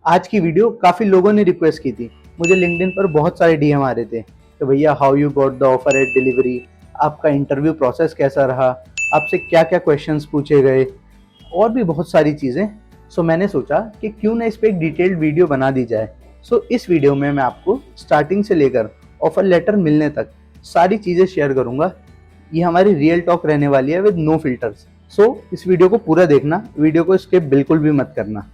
आज की वीडियो काफ़ी लोगों ने रिक्वेस्ट की थी। मुझे लिंक्डइन पर बहुत सारे डीएम आ रहे थे कि भैया how you got the offer eight delivery, आपका इंटरव्यू प्रोसेस कैसा रहा, आपसे क्या क्या क्वेश्चंस पूछे गए और भी बहुत सारी चीज़ें। सो मैंने सोचा कि क्यों ना इस पर एक डिटेल्ड वीडियो बना दी जाए। सो इस वीडियो में मैं आपको स्टार्टिंग से लेकर ऑफर लेटर मिलने तक सारी चीज़ें शेयर करूँगा। ये हमारी रियल टॉक रहने वाली है विद नो फिल्टर्स। सो इस वीडियो को पूरा देखना, वीडियो को स्किप बिल्कुल भी मत करना।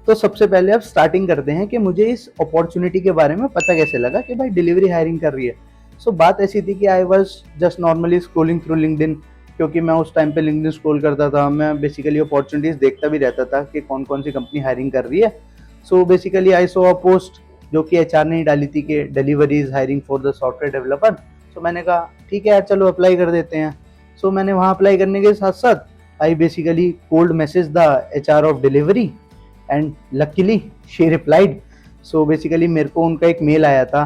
तो सबसे पहले अब स्टार्टिंग करते हैं कि मुझे इस अपॉर्चुनिटी के बारे में पता कैसे लगा कि भाई डिलीवरी हायरिंग कर रही है। सो बात ऐसी थी कि I was just normally scrolling through LinkedIn, क्योंकि मैं उस टाइम पे लिंक्डइन स्क्रॉल करता था। मैं बेसिकली अपॉर्चुनिटीज देखता भी रहता था कि कौन कौन सी कंपनी हायरिंग कर रही है। So basically I so a post जो कि एचआर ने ही डाली थी कि delivery is hiring for the software developer. So मैंने कहा ठीक है यार, चलो अप्लाई कर देते हैं। सो मैंने वहाँ अप्लाई करने के साथ साथ I basically cold message the HR of delivery and luckily she replied. So basically मेरे को उनका एक मेल आया था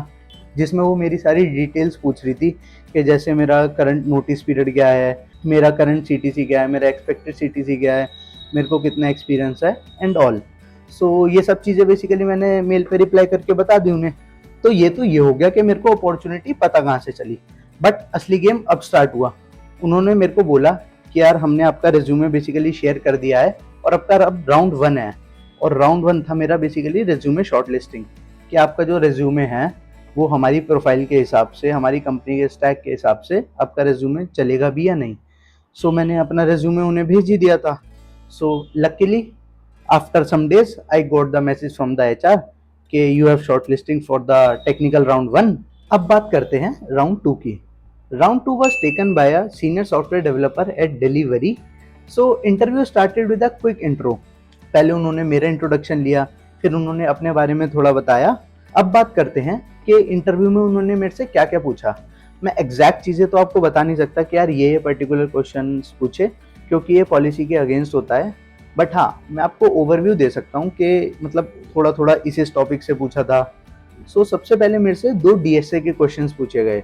जिसमें वो मेरी सारी डिटेल्स पूछ रही थी कि जैसे मेरा करंट नोटिस पीरियड क्या है, मेरा करंट सीटीसी क्या है, मेरा एक्सपेक्टेड सीटीसी क्या है, मेरे को कितना एक्सपीरियंस है एंड ऑल। सो ये सब चीज़ें बेसिकली मैंने मेल पे रिप्लाई करके बता दी उन्हें। तो ये हो गया कि मेरे को अपॉर्चुनिटी पता कहाँ से चली। बट असली गेम अब स्टार्ट हुआ। उन्होंने मेरे को बोला कि यार हमने आपका रिज्यूमे बेसिकली शेयर कर दिया है और अब राउंड 1 है। और राउंड 1 था मेरा बेसिकली रिज्यूमे शॉर्ट लिस्टिंग, कि आपका जो रिज्यूमे है वो हमारी प्रोफाइल के हिसाब से, हमारी कंपनी के स्टैक के हिसाब से आपका रिज्यूमे चलेगा भी या नहीं। सो मैंने अपना रिज्यूमे उन्हें भेज ही दिया था। So luckily after some days I got the message from the HR कि you have shortlisting for the technical round 1। अब बात करते हैं राउंड 2 की। Round 2 was taken by a senior software developer at Delivery. So interview started with a quick intro. पहले उन्होंने मेरा introduction लिया, फिर उन्होंने अपने बारे में थोड़ा बताया। अब बात करते हैं कि इंटरव्यू में उन्होंने मेरे से क्या क्या पूछा। मैं एग्जैक्ट चीज़ें तो आपको बता नहीं सकता कि यार ये पर्टिकुलर क्वेश्चन पूछे, क्योंकि ये पॉलिसी के अगेंस्ट होता है। बट हाँ, मैं आपको ओवरव्यू दे सकता हूँ कि मतलब थोड़ा थोड़ा इस टॉपिक से पूछा था। सो सबसे पहले मेरे से 2 डीएसए के क्वेश्चंस पूछे गए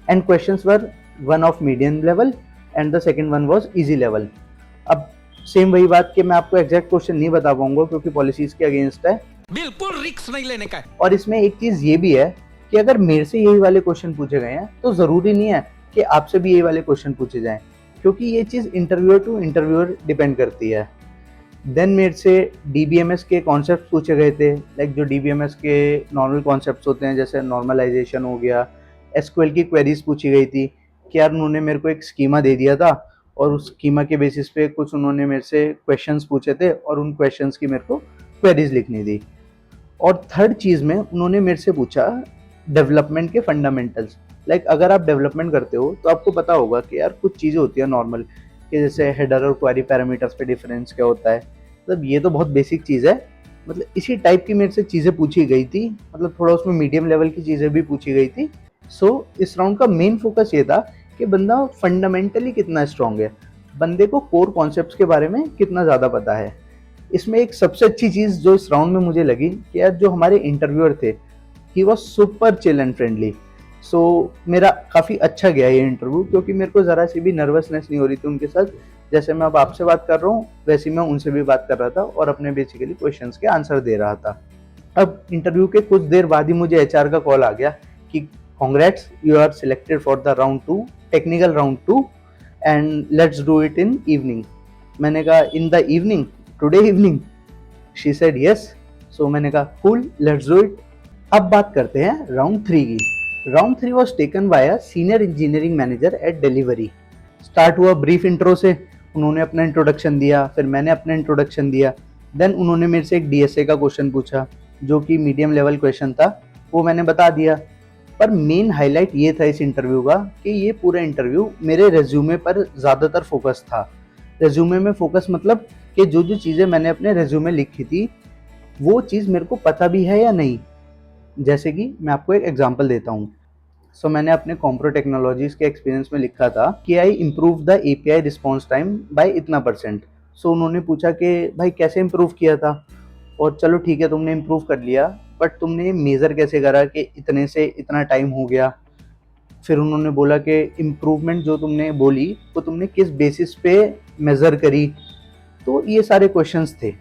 and questions were one of medium level and the second one was easy level. अब सेम वही बात कि मैं आपको एग्जैक्ट क्वेश्चन नहीं बता पाऊंगा क्योंकि पॉलिसीज के अगेंस्ट है, बिल्कुल रिस्क नहीं लेने का। और इसमें एक चीज ये भी है कि अगर मेरे से यही वाले क्वेश्चन पूछे गए हैं तो जरूरी नहीं है कि आपसे भी यही वाले क्वेश्चन पूछे जाएं, क्योंकि ये चीज इंटरव्यूअर टू इंटरव्यूअर डिपेंड करती है। देन मेरे से डीबीएमएस के कॉन्सेप्ट पूछे गए थे, लाइक जो डीबीएमएस के नॉर्मल कॉन्सेप्ट्स होते हैं जैसे नॉर्मलाइजेशन हो गया। एसक्यूएल की क्वेरीज पूछी गई थी कि यार उन्होंने मेरे को एक स्कीमा दे दिया था और उस स्कीमा के बेसिस पे कुछ उन्होंने मेरे से क्वेश्चंस पूछे थे और उन क्वेश्चंस की मेरे को क्वेरीज लिखनी थी। और थर्ड चीज़ में उन्होंने मेरे से पूछा डेवलपमेंट के फंडामेंटल्स। लाइक अगर आप डेवलपमेंट करते हो तो आपको पता होगा कि यार कुछ चीज़ें होती है नॉर्मल, कि जैसे हेडर और क्वेरी पैरामीटर्स पे डिफरेंस क्या होता है। मतलब ये तो बहुत बेसिक चीज़ है। मतलब इसी टाइप की मेरे से चीज़ें पूछी गई थी, मतलब थोड़ा उसमें मीडियम लेवल की चीज़ें भी पूछी गई थी। सो इस राउंड का मेन फोकस ये था कि बंदा फंडामेंटली कितना स्ट्रांग है, बंदे को कोर कॉन्सेप्ट्स के बारे में कितना ज़्यादा पता है। इसमें एक सबसे अच्छी चीज़ जो इस राउंड में मुझे लगी कि यार जो हमारे इंटरव्यूअर थे, he was super chill and friendly. So मेरा काफ़ी अच्छा गया ये इंटरव्यू, क्योंकि मेरे को ज़रा सी भी नर्वसनेस नहीं हो रही थी उनके साथ। जैसे मैं अब आपसे बात कर रहा हूँ वैसे मैं उनसे भी बात कर रहा था और अपने बेसिकली क्वेश्चंस के आंसर दे रहा था। अब इंटरव्यू के कुछ देर बाद ही मुझे एचआर का कॉल आ गया कि congrats, you are selected for the round 2, technical round 2, and let's do it in evening. मैंने कहा in the evening, today evening? She said yes. So मैंने कहा कूल, लेट्स डू इट। अब बात करते हैं राउंड 3 की। Round 3 was taken by a senior engineering manager eight delivery. Start हुआ ब्रीफ इंट्रो से, उन्होंने अपना इंट्रोडक्शन दिया, फिर मैंने अपना इंट्रोडक्शन दिया। देन उन्होंने मेरे से एक डीएसए का क्वेश्चन पूछा जो कि मीडियम लेवल क्वेश्चन था, वो मैंने बता दिया। पर मेन हाईलाइट ये था इस इंटरव्यू का कि ये पूरा इंटरव्यू मेरे रेज्यूमे पर ज़्यादातर फोकस था। रेज्यूमे में फोकस मतलब कि जो जो चीज़ें मैंने अपने रेज्यूमे लिखी थी वो चीज़ मेरे को पता भी है या नहीं। जैसे कि मैं आपको एक एग्जांपल देता हूँ। सो मैंने अपने कॉम्प्रो टेक्नोलॉजीज के एक्सपीरियंस में लिखा था कि I improve the API response time by इतना %। सो उन्होंने पूछा कि भाई कैसे इम्प्रूव किया था, और चलो ठीक है तुमने इम्प्रूव कर लिया, बट तुमने मेज़र कैसे करा कि इतने से इतना टाइम हो गया। फिर उन्होंने बोला कि इम्प्रूवमेंट जो तुमने बोली वो तुमने किस बेसिस पे मेज़र करी। तो ये सारे क्वेश्चंस थे।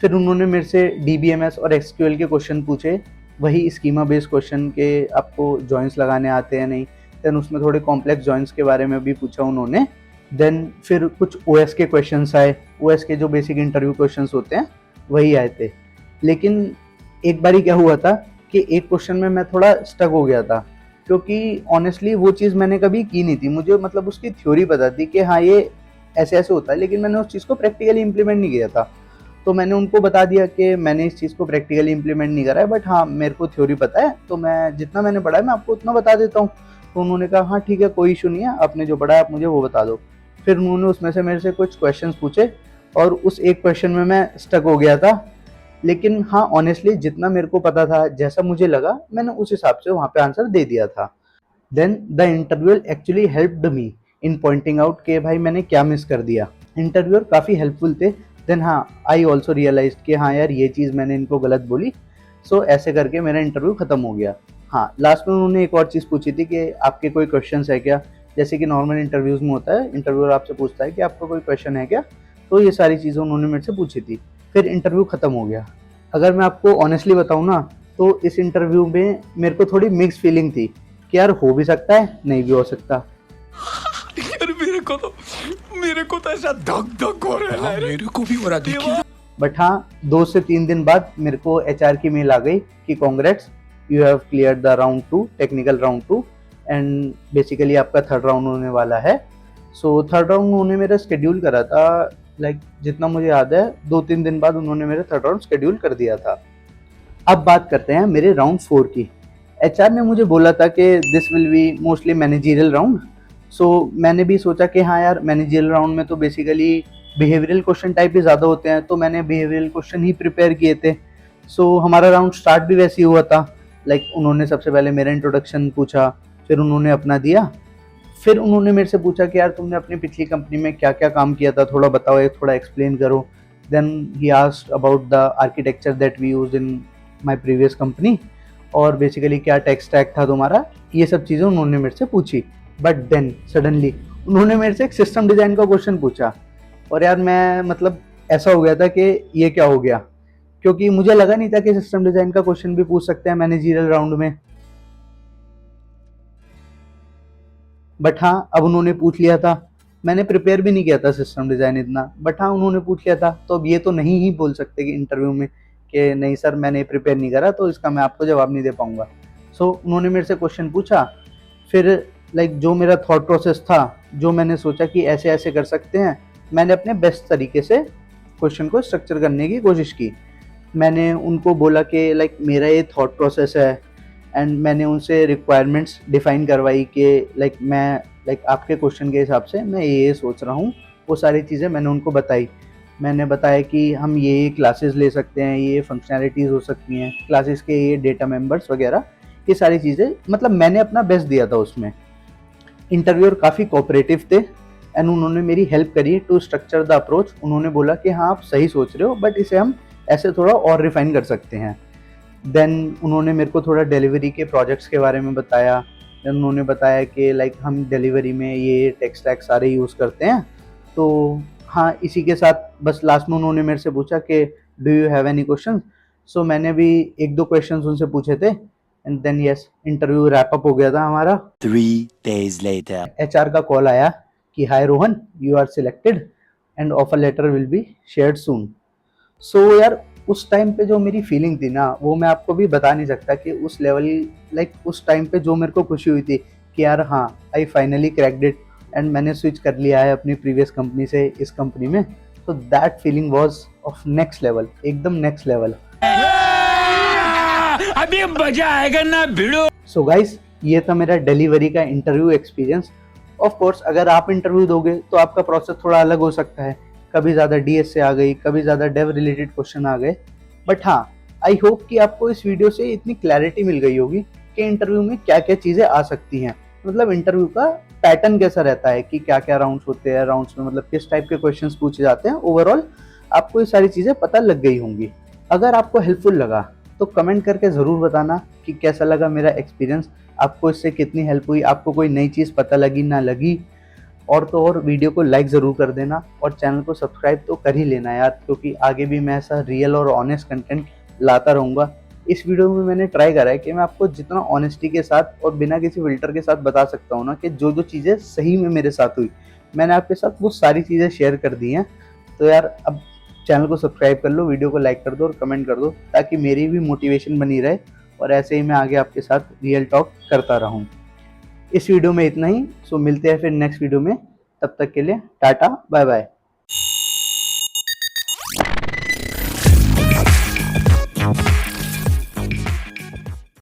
फिर उन्होंने मेरे से DBMS और SQL के क्वेश्चन पूछे, वही स्कीमा बेस्ड क्वेश्चन के आपको जॉइंट्स लगाने आते हैं नहीं। देन उसमें थोड़े कॉम्प्लेक्स जॉइंट्स के बारे में भी पूछा उन्होंने। देन फिर कुछ OS के क्वेश्चंस आए, OS के जो बेसिक इंटरव्यू क्वेश्चंस होते हैं वही आए थे। लेकिन एक बारी क्या हुआ था कि एक क्वेश्चन में मैं थोड़ा स्टक हो गया था, क्योंकि ऑनेस्टली वो चीज़ मैंने कभी की नहीं थी। मुझे मतलब उसकी थ्योरी पता थी कि हाँ ये ऐसे ऐसे होता है, लेकिन मैंने उस चीज़ को प्रैक्टिकली इम्प्लीमेंट नहीं किया था। तो मैंने उनको बता दिया कि मैंने इस चीज़ को प्रैक्टिकली इम्प्लीमेंट नहीं करा है, बट हाँ मेरे को थ्योरी पता है, तो मैं जितना मैंने पढ़ा है मैं आपको उतना बता देता हूँ। तो उन्होंने कहा हाँ ठीक है कोई इशू नहीं है, आपने जो पढ़ा है आप मुझे वो बता दो। फिर उन्होंने उसमें से मेरे से कुछ क्वेश्चंस पूछे और उस एक क्वेश्चन में मैं स्टक हो गया था। लेकिन हाँ ऑनेस्टली जितना मेरे को पता था, जैसा मुझे लगा, मैंने उस हिसाब से वहाँ पे आंसर दे दिया था। Then the interviewer actually helped me in pointing out कि भाई मैंने क्या मिस कर दिया। इंटरव्यूअर काफ़ी हेल्पफुल थे। देन हाँ आई ऑल्सो रियलाइज कि हाँ यार ये चीज़ मैंने इनको गलत बोली। सो ऐसे करके मेरा इंटरव्यू ख़त्म हो गया। हाँ लास्ट में उन्होंने एक और चीज़ पूछी थी कि आपके कोई क्वेश्चन है क्या। जैसे कि नॉर्मल इंटरव्यूज़ में होता है, इंटरव्यूअर आपसे पूछता है कि आपका कोई क्वेश्चन है क्या। तो ये सारी चीज़ें उन्होंने मेरे से पूछी थी। फिर इंटरव्यू ख़त्म हो गया। अगर मैं आपको ऑनेस्टली बताऊँ ना, तो इस इंटरव्यू में मेरे को थोड़ी मिक्स फीलिंग थी कि यार हो भी सकता है, नहीं भी हो सकता। यार मेरे को तो ऐसा धक धक हो रहा है। मेरे को भी हो रहा देखिए। बट हाँ 2 से 3 दिन बाद मेरे को HR की मेल आ गई कि congrats, you have clear the round 2, technical round 2, and basically आपका थर्ड राउंड होने वाला है। सो थर्ड राउंड उन्होंने मेरा शेड्यूल करा था, लाइक जितना मुझे याद है 2-3 दिन बाद उन्होंने मेरा थर्ड राउंड शेड्यूल कर दिया था। अब बात करते हैं मेरे राउंड 4 की। HR ने मुझे बोला था कि this will be mostly managerial round. So मैंने भी सोचा कि हाँ यार मैनेजरियल राउंड में तो बेसिकली बिहेवियरल क्वेश्चन टाइप ही ज़्यादा होते हैं, तो मैंने बिहेवियरल क्वेश्चन ही प्रिपेयर किए थे। सो हमारा राउंड स्टार्ट भी वैसे ही हुआ था। लाइक उन्होंने सबसे पहले मेरा इंट्रोडक्शन पूछा, फिर उन्होंने अपना दिया। फिर उन्होंने मेरे से पूछा कि यार तुमने अपनी पिछली कंपनी में क्या क्या काम किया था, थोड़ा बताओ, एक थोड़ा एक्सप्लेन करो। Then he asked about the architecture that we use in my previous company, और बेसिकली क्या टेक स्टैक था तुम्हारा, ये सब चीज़ें उन्होंने मेरे से पूछी। बट देन सडनली उन्होंने मेरे से एक सिस्टम डिज़ाइन का क्वेश्चन पूछा, और यार मैं मतलब ऐसा हो गया था कि ये क्या हो गया, क्योंकि मुझे लगा नहीं था कि सिस्टम डिज़ाइन का क्वेश्चन भी पूछ सकते हैं मैनेजरियल राउंड में। बट हाँ अब उन्होंने पूछ लिया था। मैंने प्रिपेयर भी नहीं किया था सिस्टम डिज़ाइन इतना, बट हाँ उन्होंने पूछ लिया था, तो अब ये तो नहीं ही बोल सकते कि इंटरव्यू में कि नहीं सर मैंने प्रिपेयर नहीं करा, तो इसका मैं आपको जवाब नहीं दे पाऊंगा। सो उन्होंने मेरे से क्वेश्चन पूछा। फिर लाइक जो मेरा थॉट प्रोसेस था, जो मैंने सोचा कि ऐसे ऐसे कर सकते हैं, मैंने अपने बेस्ट तरीके से क्वेश्चन को स्ट्रक्चर करने की कोशिश की। मैंने उनको बोला कि लाइक मेरा ये थॉट प्रोसेस है, एंड मैंने उनसे रिक्वायरमेंट्स डिफ़ाइन करवाई कि लाइक आपके क्वेश्चन के हिसाब से मैं ये सोच रहा हूँ। वो सारी चीज़ें मैंने उनको बताई। मैंने बताया कि हम ये क्लासेस ले सकते हैं, ये फंक्शनैलिटीज़ हो सकती हैं क्लासेस के, ये डेटा मेंबर्स वगैरह, ये सारी चीज़ें, मतलब मैंने अपना बेस्ट दिया था उसमें। इंटरव्यूअर काफ़ी कोऑपरेटिव थे, एंड उन्होंने मेरी हेल्प करी टू स्ट्रक्चर द अप्रोच। उन्होंने बोला कि हाँ आप सही सोच रहे हो, बट इसे हम ऐसे थोड़ा और रिफाइन कर सकते हैं। देन उन्होंने मेरे को थोड़ा डिलीवरी के प्रोजेक्ट्स के बारे में बताया। देन उन्होंने बताया कि लाइक हम डिलीवरी में ये टेक स्टैक सारे यूज़ करते हैं। तो हाँ इसी के साथ बस लास्ट में उन्होंने मेरे से पूछा कि do you have any question. So मैंने भी 1-2 क्वेश्चन उनसे पूछे थे, and then yes interview wrap up हो गया था हमारा। 3 days later. HR का कॉल आया कि hi Rohan, you are selected and offer letter will be shared soon. So यार उस टाइम पे जो मेरी फीलिंग थी ना, वो मैं आपको भी बता नहीं सकता कि उस लेवल, लाइक उस टाइम पे जो मेरे को खुशी हुई थी कि यार हाँ I finally cracked it, and मैंने स्विच कर लिया है अपनी प्रीवियस कंपनी से इस कंपनी में। तो that feeling was of next level, एकदम नेक्स्ट लेवल। अभी मजा आएगा ना भिड़ो। सो गाइस ये था मेरा डिलीवरी का इंटरव्यू एक्सपीरियंस। ऑफ कोर्स अगर आप इंटरव्यू दोगे तो आपका प्रोसेस थोड़ा अलग हो सकता है, कभी ज़्यादा DS से आ गई, कभी ज़्यादा डेव रिलेटेड क्वेश्चन आ गए। बट हाँ आई होप कि आपको इस वीडियो से इतनी क्लैरिटी मिल गई होगी कि इंटरव्यू में क्या क्या चीज़ें आ सकती हैं, मतलब इंटरव्यू का पैटर्न कैसा रहता है, कि क्या क्या राउंड्स होते हैं, राउंड्स में मतलब किस टाइप के क्वेश्चंस पूछे जाते हैं। ओवरऑल आपको ये सारी चीज़ें पता लग गई होंगी। अगर आपको हेल्पफुल लगा तो कमेंट करके ज़रूर बताना कि कैसा लगा मेरा एक्सपीरियंस, आपको इससे कितनी हेल्प हुई, आपको कोई नई चीज़ पता लगी ना लगी। और तो और वीडियो को लाइक ज़रूर कर देना और चैनल को सब्सक्राइब तो कर ही लेना यार, क्योंकि आगे भी मैं ऐसा रियल और ऑनेस्ट कंटेंट लाता रहूँगा। इस वीडियो में मैंने ट्राई करा है कि मैं आपको जितना ऑनेस्टी के साथ और बिना किसी फ़िल्टर के साथ बता सकता हूँ ना, कि जो चीज़ें सही में मेरे साथ हुई, मैंने आपके साथ वो सारी चीज़ें शेयर कर दी हैं। तो यार अब चैनल को सब्सक्राइब कर लो, वीडियो को लाइक कर दो और कमेंट कर दो, ताकि मेरी भी मोटिवेशन बनी रहे और ऐसे ही मैं आगे आपके साथ रियल टॉक करता रहूँ। इस वीडियो में इतना ही। सो मिलते हैं फिर नेक्स्ट वीडियो में, तब तक के लिए टाटा बाय बाय।